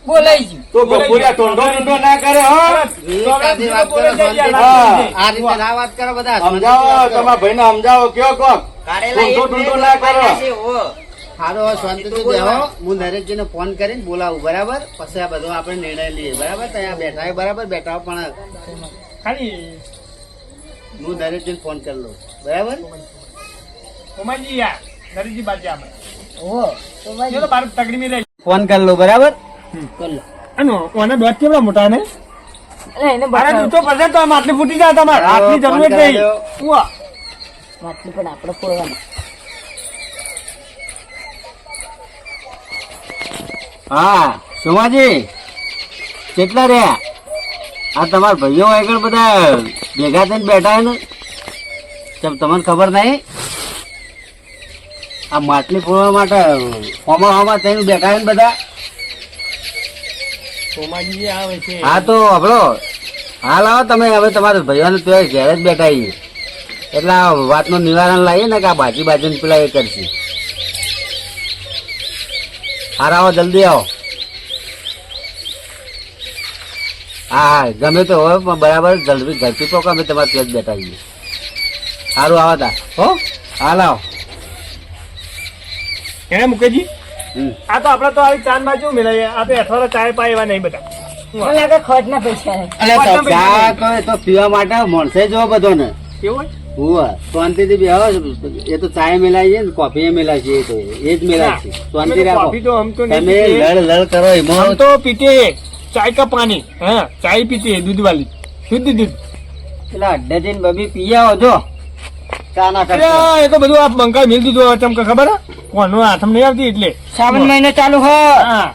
બોલાઈ ગયું. તો ગપુરિયા ટોંડો ના કરે હો સાદી વાત કરો, શાંતિથી. હા. આ રીતે ના વાત કરો બધા સમજાવો તમારા ભાઈને સમજાવો કયો કોક ટોંડો ના કરો હાલો શાંતિથી બેહો. હું નરેશજીને ફોન કરીને બોલાવું બરાબર પછી આ બધો આપણે નિર્ણય લઈએ બરાબર ત્યાં બેઠા હોય બરાબર બેઠા હોય પણ ખાલી હું નરેશજીને ફોન કરી લઉં બરાબર કોમાજી યાર નરેશજી બાજુ આપણે ઓહો સોમાજી ચલો બાર તગડી મેં રહી ફોન કરી લઉં બરાબર અને ઓના દોત કેવડા મોટા ને અરે એને મારા બતાવો. દૂધો પડશે તો માટલી ફૂટી જાય તમારે હાથની જરૂર જ નહીં ઉવા. માટલી પણ આપણે ફોડવાની. હા સોમાજી કેટલા રહ્યા આ તમારા ભાઈઓ આગળ બધા ભેગા થઈને બેઠા ને કેમ તમને ખબર નહીં આ માટલી ફોડવા માટે હોમાં થઈને બેઠા ને બધા સોમાજી આવે છે હા તો હબળો હાલ આવો તમે હવે તમારા ભાઈઓને ત્યાં ઘેર જ બેઠા છીએ એટલે આ વાતનું નિવારણ લાવીએ ને કે આ બાજી બાજુ પેલા એ કરશે હારા આવો જલ્દી આવો હા ગમે તો હોય પણ બરાબર જલ્દી ઝડપી પોકો અમે તમારે ત્યાં જ બેઠા છીએ સારું આવો તા હો હાલ આવો એને મુકેજી હમ. આ તો આપડે તો આવી ચાંદ બાજુ મિલાઈએ આ તો અઠવાડિયા ચાય પાય એવા નહીં બધા મને લાગે ખોટના પૈસા છે. અલે તો ચા તો એ તો પીવા માટે મળશે જો બધો ને કેવું હુવા શાંતિથી બેહો એ તો ચાય મેલાય છે ને કોફી મેલાય છે એ તો એ જ મેલાય છે શાંતિ રાખો કોફી તો હમ તો નહીં તમે પીતે. લડ લડ કરો એમાં हम तो पीते हैं चाय का पानी हाँ चाय पीते हैं दूध वाली शुद्ध दूध પેલા અડ્ડે જઈને બબી પી આવો જો ચા ના કરતા અરે, એ તો બધું આપ મંગાઈ મિલ દીધું તમને ખબર હે કોનું હાથમ નહીં આવતી એટલે શ્રાવણ મહિનો ચાલુ હ હા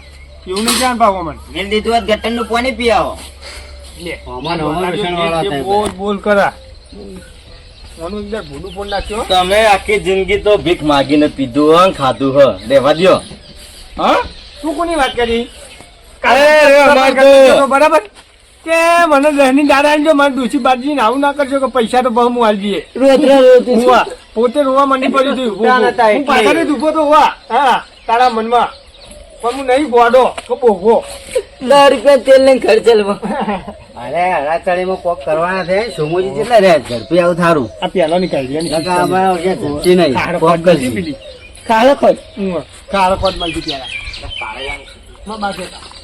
એવું નહીં જાણ પાવો મને મેલ દીધું હોત ગટર નું પાણી પી આવો લે અમાર અમાર વ્યસનવાળા થાય બોલ બોલ કરા ઓનું અંદર ભૂડું ફોન નાખ્યો તમે આખી જિંદગી તો ભીખ માગીને પીધું હં ખાધું હ દેવા દ્યો હા તું કોની વાત કરી અરે, અમાર તો- બરાબર કે મને દહની દાડા જો મને દૂસરી બાજી ને આવું ના કરજો કે પૈસા તો બહુ હું આલી દઈએ રોજ હુવા પોતે રોવા મંડી પડી હતી ત્યાં નતા હું એટલે. પાછળ જ ઊભો તો હુવા હા તારા મનમાં પણ હું નહીં ગોડો કે બોગો 10 રૂપિયા તેલ લઈને ખર્ચેલ અરે હરાચડીમાં કોક કરવાના છે સોમોજી કેટલા રહ્યા ઝડપી આવું થારું આ પેલો નીકળી નકા અમારે કે ઝડપી નહીં કોક કરશે કાળો ખોટ કાળો કોટ મળતી પેલા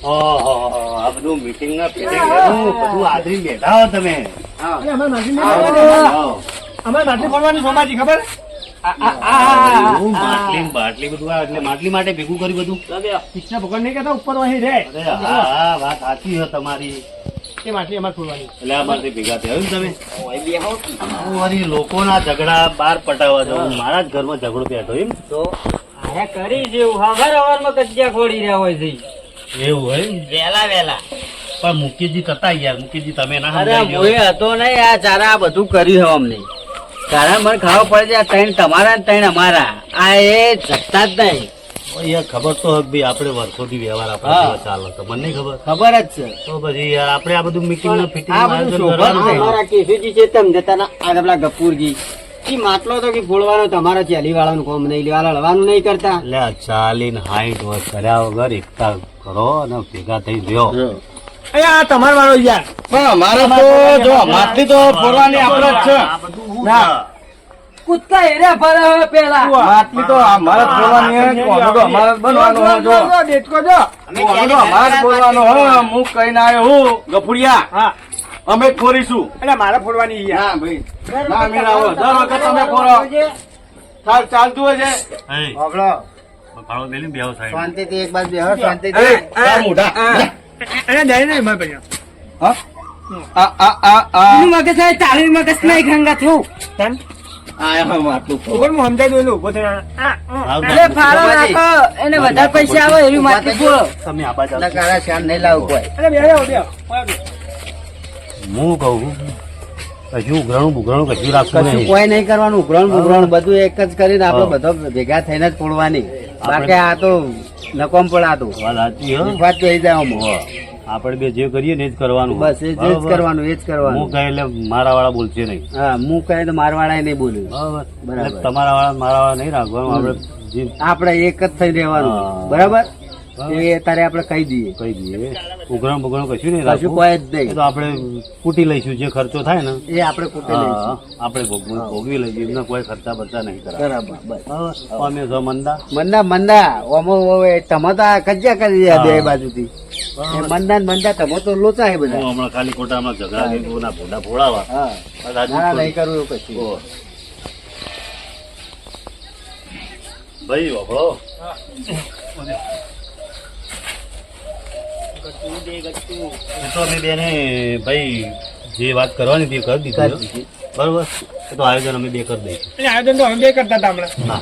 ઓહો આ બધું મીટિંગ ના ફિટિંગ બધું આદરી બેઠા હો તમે હા અમારે માટલી પડવાની સોમાજી ખબર હું બાટલી બધું આ એટલે માટલી માટે ભેગું કર્યું બધું કૃષ્ણ ભગવાન નહીં કહેતા ઉપર વહી રે અરે હા હા વાત સાચી છે તમારી એ માટલી અમારે ખોલવાની એટલે આ માટે ભેગા થયા ને તમે હું વળી લોકોના ઝઘડા બહાર પટાવવા જાઉં મારા જ ઘરમાં ઝઘડો બેઠો એમ તો આ કરી જેવું હવાર હવારમાં કજિયા ખોડી રહ્યા હોય છે એવું હોય એમ? વેલા વેલા પણ મુકેશજી કતા યાર મુકેશજી તમે ના અરે સમજાઈ મોએ હતો નહીં આ ચારા આ બધું કર્યું છે અમને ચારા મને ખાવા પડે છે આ ત્રણ તમારા ને ત્રણ અમારા આ એ જગતા જ નહીં દ્યો. યાર ખબર તો હક ભાઈ આપણે વર્ષોથી વ્યવહાર હા. આપણે ચાલે તો મને નહીં ખબર ખબર જ છે તો પછી યાર આપણે આ બધું મીટિંગ ના ફિટિંગ આ બધું શોભા જ નહીં. અમારા કેશુજી છે તેમ જતા આ પેલા ગફુરજી ઈ માટલો તો કે ફોડવાનો તમારા ચેલી વાળાનું કોમ નહીં લેવા લડવાનું નહીં કરતા એટલે આ 40 ને 60 વર્ષ કર્યા વગર એકતા કરો અને ભેગા થઈ રહ્યો અહીંયા આ તમારો વાળો યાર પણ અમારે તો જો માટલી તો ફોડવાની આપણે જ છે ના કૂદકા હેરે ભરે હવે પેલા માટલી તો અમારે જ ફોડવાની છે કોનો તો અમારે જ બનવાનો છે જો દેખો જો કોનો તો અમારે જ બોલવાનો હો હું કહીને આવ્યો હું ગફુડિયા હા અમે જ ફોડીશું એટલે મારે ફોડવાની યાર ના ભાઈ ના મેળાવો દર વખત તમે ફોડો ચાલતું હોય છે હોભળો, ભાડો મેલી બેહો સાહેબ શાંતિથી એક બાજુ બેહો શાંતિથી મોઢા એને જાય નહીં મારે ભાઈ હા આ એનું મગજ આવે તારું મગજ નહીં ગંગા થયું આયા માટલું ફોડવા. ઉપર હું સમજાઈ દઉં એટલે ઊભો થઈને એટલે ફાળો રાખો એને વધારે પૈસા આવે એવી માટલી ફોડો તમે આ બાજુ ના કાળા શાન નહીં લાવું કોઈ અરે બે આવો, બે આવો. હું કહું કશું ઉઘરાણું બુઘરાણું કશું રાખવું કશું નહીં. કોઈ નહીં કરવાનું ઉઘરાણ બુઘરાણ બધું એક જ કરીને આપણે બધો ભેગા થઈને જ ફોડવાની બાકી આ તો નકોમ પડાતું વાત સાચી હો. વાત તો એ જાય આમ. આપણે બે જે કરીએ ને એ જ કરવાનું. બસ એ જ બરાબર? કરવાનું એ જ હું કરવાનું કહે એટલે મારા વાળા બોલશે નહીં. હા હું કહે તો મારવાળા નહીં બોલ્યું બરાબર? બરાબર. એટલે તમારા વાળા મારા વાળા નહીં રાખવાનું. આપણે જે આપણે એક જ થઈ રહેવાનું હા. બરાબર એ તારે આપણે કહી દઈએ કહી દઈએ ઉઘરાણ બુઘરાણ કશું નહીં કશું રાખવું. કોઈ જ એ નહીં તો આપણે કૂટી લઈશું જે ખર્ચો થાય ને એ આપણે કૂટી લઈશું આપણે ભોગવી લઈશું. એમને કોઈ ખર્ચા બરચા નહીં કરા. બરાબર બસ બરાબર? અમે છો મંદા. મંદા મંદા ઓમો હવે તમે તો આ કજ્જા કરી રહ્યા બે બાજુથી એ મંદા ને મંદા તમે તો લોચા છે બધા હું હમણાં ખાલી ખોટા હમણાં ઝઘડા કે કોઈના ભોંડા ફોડાવા. હા બસ ના આજુ નહીં કરવું એવું કશું ઓહ. ભાઈ બાબો એ તો અમે બેને ભાઈ જે વાત કરવાની હતી એ કરી દીધી હો. બરોબર એ તો આયોજન અમે બે કરી દઈશું. એટલે આયોજન તો અમે બે કરતા હતા હમણાં. હા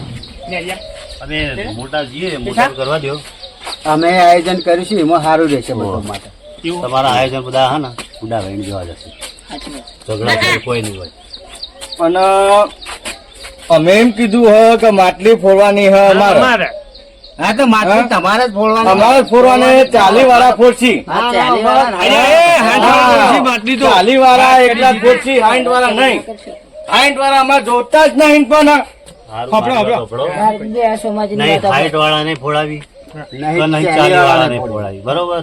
ને અહીંયા. અમે મોટા છીએ મોટા કરવા દો. અમે આયોજન કરીશું એમાં સારું રહેશે બધા માટે તમારા આયોજન બધા હા ને ઉડા વહીને જવા જશે. ઝઘડા કરે કોઈ નહીં હોય. અને અમે એમ કીધું હ કે માટલી ફોડવાની હ અમારે અમારે. હા તો માત્ર તમારે જ ફોડવાનું અમારે ફોડવાને 40 વાળા ફોડશી. હા, 40 વાળા અરે, હાથ વાળા માટલી તો. 40 વાળા એકલા જ ફોડશી, 60 વાળા નહીં. 60 વાળા અમારે જોતા જ નહીં પણ હારું, ફફડો, મારો ફફડો. ફફડો. રાજજી આ સોમાજી નહીં હાઈટ વાળા નહીં ફોડાવી નહીં, તો નહીં 40 40 વાળા વાળા નહીં ફોડાવી. બરોબર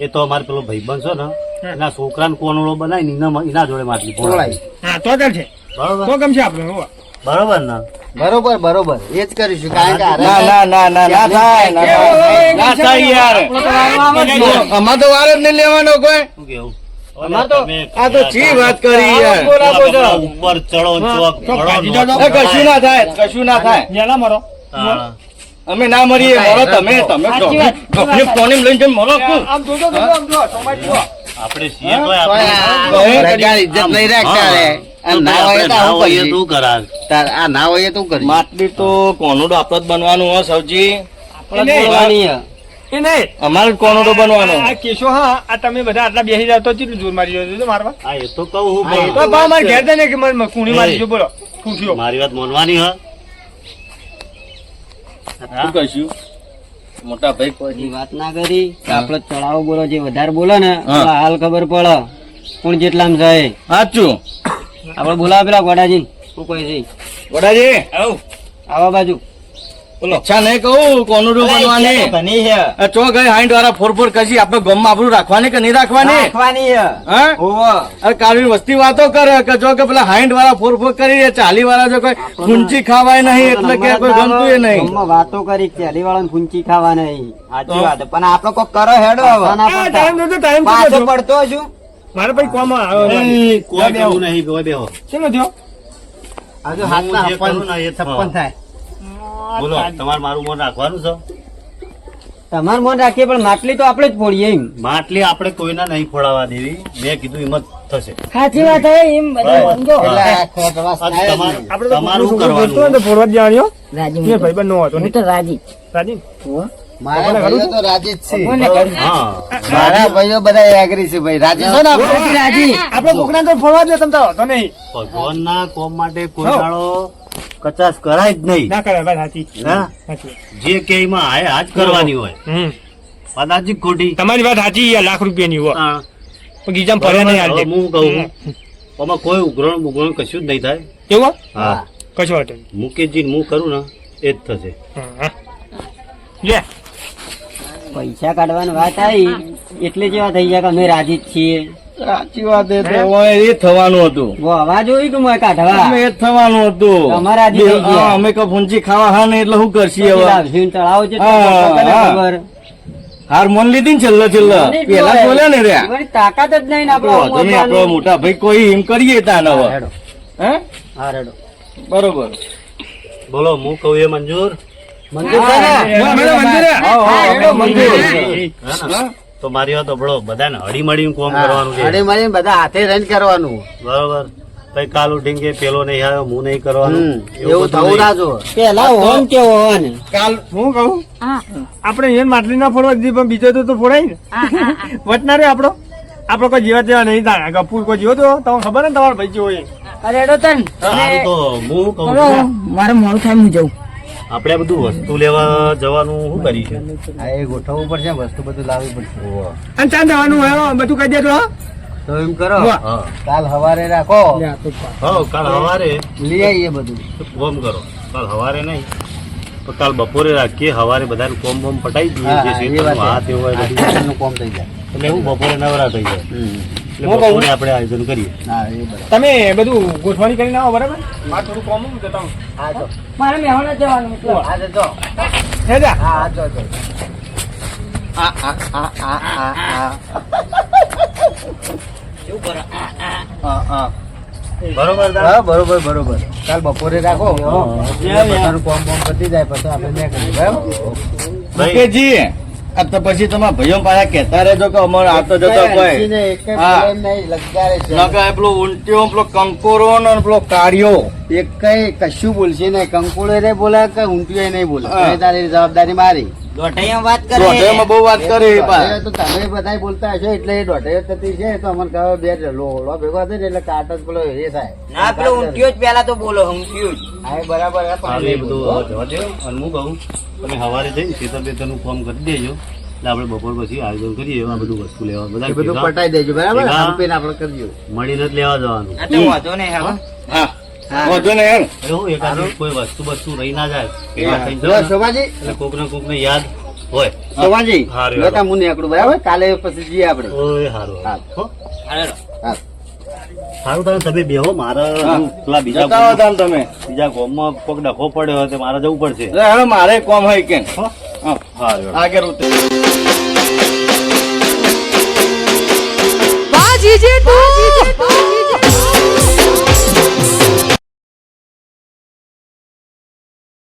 એ તો અમારે પેલો ભાઈબંધ છે ને એના છોકરાને કોનડો બનાવી એના જોડે માટલી ફોડાવી. હા તો ચાલશે. બરોબર તો ગમશે આપણે હોવા. બરોબર ને બરોબર બરોબર એ જ કરીશું કારણ કે ના ના ના ના ના થાય ના થાય. ના થાય યાર અમાર તો વાર જ નહીં લેવાનો કોઈ. શું કેવું અમારે તો આ તો ચી વાત કરી યાર. ઉપર ચડો ચોક ભાજી ભળો, તો એ કશું ના થાય, કશું ના થાય. જેલા મારો. હા. અમે ના મરીએ મરો તમે ગફલી કોની લઈને જઈને મરો તું. આમ જોજો આમ જો સોમાજી જુઓ. આપણે છીએ તોય આપણે પ્રજા ઇજ્જત નહીં રાખતા રે આ ના હોય તો ના આવું હોઈએ કરીશું. તું કરા. આ ના હોય તો કરીશું. માટલી તો કોનુડો આપડે જ બનવાનું હો સૌજી. આપણે જ બોલવાની છે. એ નહીં. અમારે જ કોનુડો બનવાનો. આ કેશો હા આ તમે બધા આટલા બેસી જાવ તો કેટલું જોર મારી રહ્યો મારવા. હા એ તો કહું હું હા, એ પણ તો બા મારે ઘેર જઈને કે મારે કુણી મારી જો બોલો ખુશીઓ. મારી વાત માનવાની હ શું કહીશું મોટા ભાઈ કોઈ વાત ના કરી કે આપણે ચડાવો બોલો જે વધારે બોલે ને હા. તો હાલ ખબર પડે કોણ જેટલામ જાય સાચું. આપણે બોલાવે પેલા ગોડાજી શું કહે છે વડાજી આવા બાજુ ઈચ્છા નહીં કહું કોનુડો બનવાની. આ ચો ગઈ 60 વાળા ફોર કશી આપણે ગમમાં આપણું રાખવાની કે નહીં રાખવાની? હા? અરે કાલની વસ્તી વાતો કરે કે જો કે પેલા 60 વાળા ફોર કરી 40 વાળા જો કોઈ ફૂંચી ખાવાય નહીં એટલે કે કોઈ ગમતું એ નહીં. ગામમાં વાતો કરી ચાલી વાળા ફૂંચી ખાવા નહીં સાચી વાત પણ આપડે કોક કરો હેડો હવે. આ ટાઈમ જોજો ટાઈમ પાછો કેટલો થયો? પડતો છું મારે ભાઈ કોમ આવ્યો છે. એ કોઈ કરવું નહીં કોઈ બેહો કેટલો થયો? હજુ હું હાથના જે કરું ને એ 56 થાય બોલો તમારે મારું મન રાખવાનું છે. તમારું મન રાખીએ પણ માટલી તો આપણે જ ફોડીએ એમ માટલી આપણે કોઈના નહીં ફોડાવા દેવી. મેં કીધું એમ જ થશે. સાચી વાત હે એમ બધા સમજો એટલે આ ખોટવાસ આજ થાય જ તમારું નહીં. આપણે તો તમારું છોકરો કરવાનું. બોલતો હોય ને તો ફોરવર્ડ જવાનું હો. રાજી એ ભાઈ નો હતો હું તો રાજી રાજી હો. મારા ભાઈઓ તો રાજી જ છે કોને કરું? હા મારા ભાઈઓ બધા એગ્રી છે ભાઈ રાજી છો ને આપણે? હું રાજી આપણે કોકના તો ફોરવર્ડ દે તમ તો હતો નહીં ભગવાનના કોમ માટે કોઈ દાડો કચાશ કરાય જ નહીં. ના કરે ભાઈ સાચી હા? સાચી. જે કે એમાં આજ કરવાની હોય કદાચિત ખોટી. તમારી વાત સાચી યાર લાખ રૂપિયાની હો હા. પણ ગીજામ ફર્યા નહીં હાલ હવે હું કહું આમાં કોઈ ઉઘરણ બુઘરણ કશું જ નહીં થાય. એવું હા કશો હતો નહીં. મુકેશજી હું કરું ને એ જ થશે. હા. લે પૈસા કાઢવાની વાત આવી એટલે જેવા થઈ ગયા કે અમે રાજી જ છીએ સાચી વાત એ તો હવે એ થવાનું હતું. અવાજ જોયું કે મેં કાઢવા અમે એ જ થવાનું હતું. તમારા જ થઈ ગયા. હા, અમે કોઈ ફૂંચી ખાવા હા નહીં એટલે શું કરશી હવે? લાવશું ને તળાવ છે હા, હા. ખબર હાર મન લીધી ને છેલ્લે પેલા બોલ્યા ને રે તમારી તાકાત જ નહીં ને આપણો આપણે આપણો મોટા ભાઈ કોઈ એમ કરીએ તાન હવે હેડો. હે હા રેડો બરોબર. બોલો હું કહું એ મંજૂર. મંજૂર છે ને? હા, હેડો, મંજૂર. હા? તો મારી વાત સાંભળો બધાને હળી મળીને કોમ કરવાનું છે. હળી મળીને બધા હાથે રહીને કરવાનું બરોબર પછી કાલ ઉઠીને કે પેલો નહીં આવ્યો હું નહીં કરવાનું એવું બધું થવું નહીં. ના જો પેલા હોન કે હોન કાલ હું કહું આપણે એને માટલી ના ફોડવા દીધી પણ બીજો તો ફોડાય ને વટનારે આપણો કોઈ જીવા જેવા નહીં થાય કપૂર કોઈ જીવો તો તમને ખબર ને તમારો ભાઈ જેવો એ અરે એડો તન સારું તો હું કહું ચલો છું મારે મોડું થાય હું જઉં આપણે આ બધું વસ્તુ લેવા જવાનું શું કરી છે આ એ ગોઠવવું પડશે વસ્તુ બધું લાવવી પડશે અને ચાંદ જવાનું હોય બધું કહી દેજો હો. તો એમ કરો હા કાલ હવારે રાખો હા કાલ સવારે લઈ આવીએ બધું કોમ કરો કાલ સવારે નહીં તો કાલ બપોરે રાખીએ સવારે બધાને કોમ બોમ પટાઈ દઈએ જે હા, એ શેતાનું વાત હાથ એવું હોય આ બધું. ટીચરનું કોમ થઈ જાય એટલે હું બપોરે નવરા થઈ જાય એટલે હું કહું? બપોરે આપણે આયોજન કરીએ હા એ બરાબર તમે બધું ગોઠવણી કરીને આવો બરાબર મારે થોડું કોમ હું જતા હું. હા જો મારે મેહોણા જવાનું એટલે હા જો હે જા હા જો જો બરોબર દા? હા બરોબર બરોબર કાલ બપોરે રાખો બધાનું કોમ બોમ પતી જાય પછી આપણે નીકળીએ બરાબર મુકેશજી આ તો પછી તમારા ભાઈઓ પાછા કહેતા રહેજો કે અમારે આ તો જતો કોઈ હા. નકર પેલો ઊંટિયો પેલો કંકોરો ને પેલો કાળિયો એક કઈ કશું બોલશે નહીં કંકુડે રે બોલે કે ઊંટિયો નહીં બોલે હા. એ તારી જવાબદારી મારી દોઢૈયા વાત કરે દોઢેમાં બહુ વાત કરી એ પાછા. દોઢાઈઓ તો તમે બધા બોલતા હશો એટલે એ દોઢાઈઓ થતી છે તો અમને કહે બે લોહડો ભેગો થાય ને એટલે કાટ જ પેલો એ થાય ના પેલો ઊંટિયો જ પેલા તો બોલો ઊંટિયો જ હા એ બરાબર હે, પણ હાલ એ નહીં બધું બોલતો. જવા દો અને હું કહું તમે સવારે જઈને શેતર બેતરનું ફોર્મ કરી દેજો એટલે આપણે બપોર પછી આયોજન કરીએ આ બધું વસ્તુ લેવા બધા એ બધું ભેગા પટાઈ દેજો બરાબર ભેગા. હંપીને આપણે કરજો મળીને જ લેવા જવાનું આ તો વાંધો નહીં હવે હા વાંધો નહીં હેણ. એવું એકાદી કોઈ વસ્તુ રહી ના જાય ભેગા થઈને જો જવાનું. શોભાજી એટલે કોકને યાદ હોય શોભાજી હારું, બેટા હું નીકળું બરાબર કાલે પછી જઈએ આપણે ઓય હારું હા. હો? હા સારું તમે બેહો મારે હા. પેલા બીજા જતા હો તાન તમે બીજા ગામમાં કોક ડખો પડ્યો હોય તો મારે જવું પડશે એટલે હવે મારે કોમ હોય કેમ હો? હા હારું આગળ ઉતર બાજી જે તું